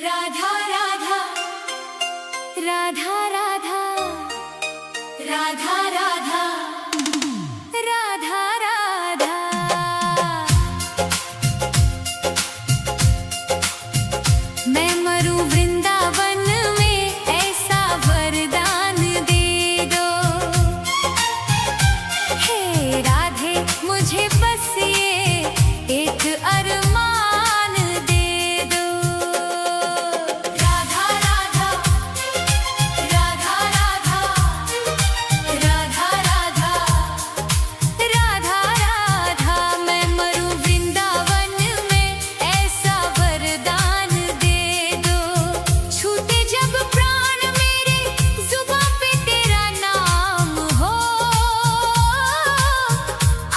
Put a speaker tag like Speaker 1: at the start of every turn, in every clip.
Speaker 1: राधा राधा राधा राधा राधा राधा राधा राधा। मैं मरूं वृंदावन में, ऐसा वरदान दे दो। हे राधे मुझे बस ये एक अरमान दे दो। राधा राधा राधा राधा राधा राधा राधा राधा। मैं मरूं वृंदावन में, ऐसा वरदान दे दो। छूटे जब प्राण मेरे, जुबां पे तेरा नाम हो।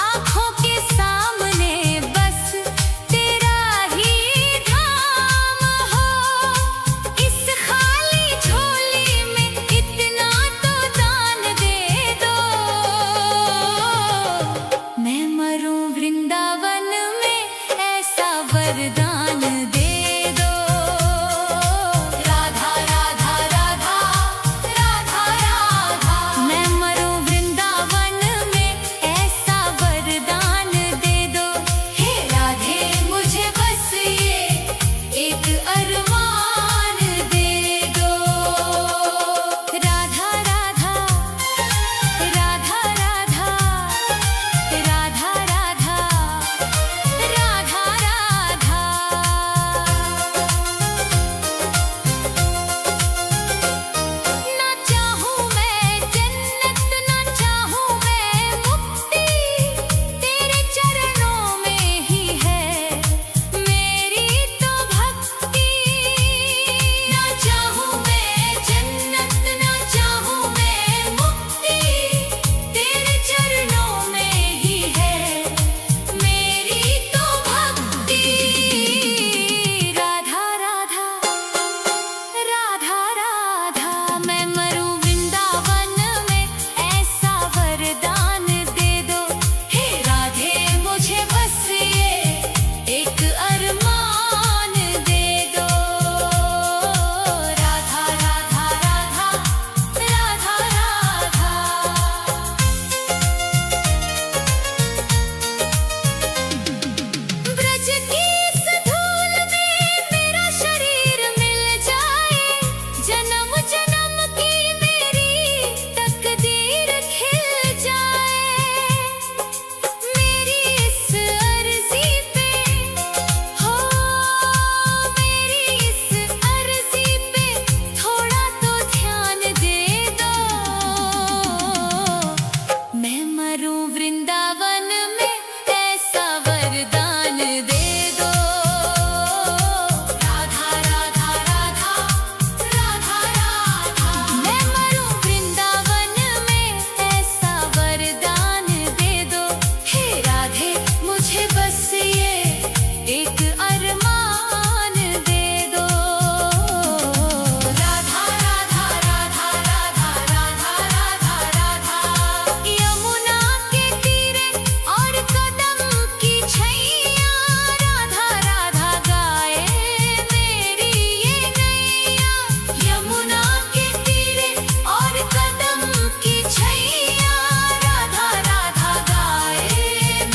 Speaker 1: आँखों के सामने बस तेरा ही धाम हो। इस खाली झोली में इतना तो दान दे दो। मैं मरूं वृंदावन में, ऐसा वरदान दे दो। राधा राधा राधा राधा राधा। मैं मरूं वृंदावन में, ऐसा वरदान दे दो। हे राधे मुझे बस ये एक अरमान दे दो। राधा राधा राधा राधा राधा राधा राधा राधा। ना चाहूं मैं जन्नत, ना चाहूं मैं मुक्ति, तेरे चरणों में ही है मेरी तो भक्ति। ना चाहूं मैं जन्नत, ना चाहूं मैं मुक्ति, तेरे चरणों में ही है मेरी तो भक्ति। राधा राधा राधा राधा। मैं मरूं वृंदावन में, ऐसा वरदान दे दो। हे राधे मुझे बस ये एक अरमान दे दो। राधा राधा राधा राधा राधा। ब्रज की इस धूल में मेरा शरीर मिल जाए। जन्म जन्म की मेरी तकदीर खिल जाए। मेरी इस अर्जी पे हो, मेरी इस अर्जी पे थोड़ा तो ध्यान दे दो। मैं मरूं वृंदावन में, ऐसा वरदान दे दो। राधा राधा राधा राधा राधा। मैं मरूं वृंदावन में, ऐसा वरदान दे दो। हे राधे मुझे बस ये एक अरमान दे दो। राधा राधा राधा राधा राधा राधा राधा। यमुना के तीरे और कदम की छैया, राधा राधा गाए मेरी ये नैया। यमुना के तीरे और कदम की छैया, राधा राधा गाए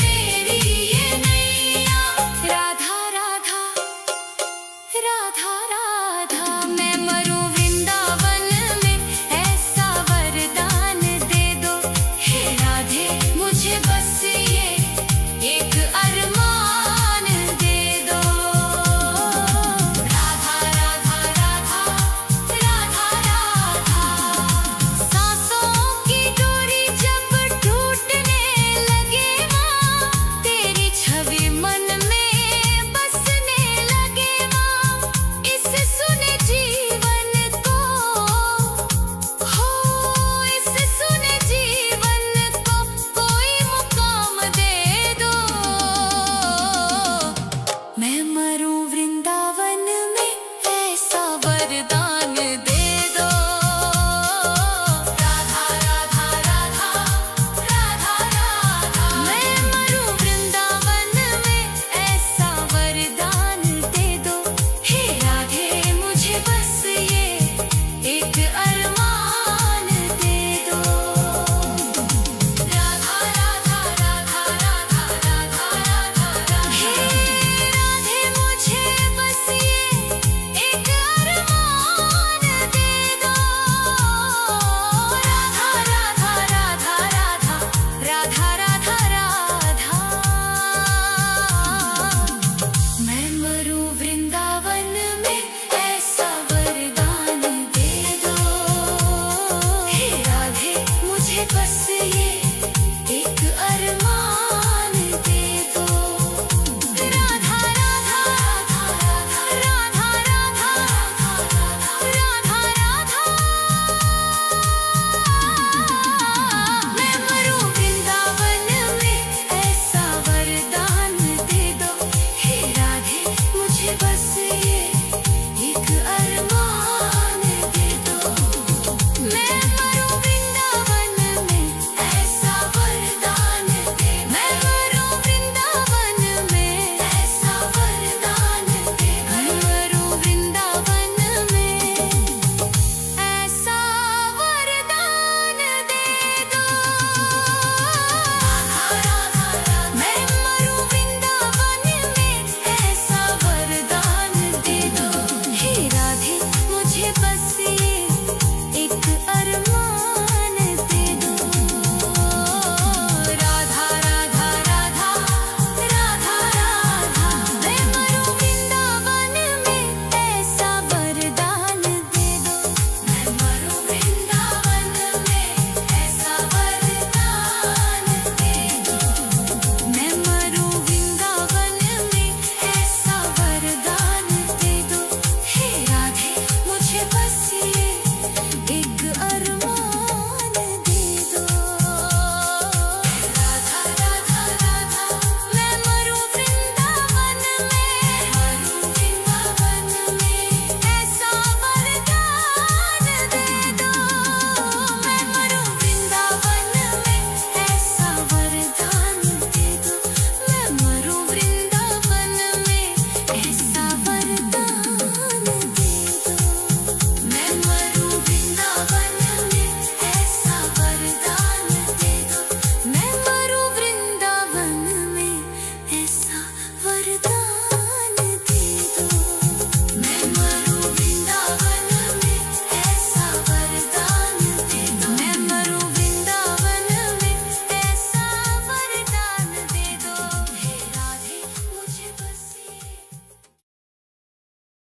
Speaker 1: मेरी ये नैया। राधा राधा राधा राधा। मैं मरूं वृंदावन में, ऐसा वरदान दे दो। हे राधे मुझे बस ये एक अरमान दे दो। राधा राधा राधा राधा राधा। सांसों की डोरी जब टूटने लगे माँ, तेरी छवि मन में बसने लगे माँ। इस सुने जीवन को हो, इस सुने जीवन को कोई मुकाम दे दो। मैं मरूं वृंदावन में, ऐसा वरदान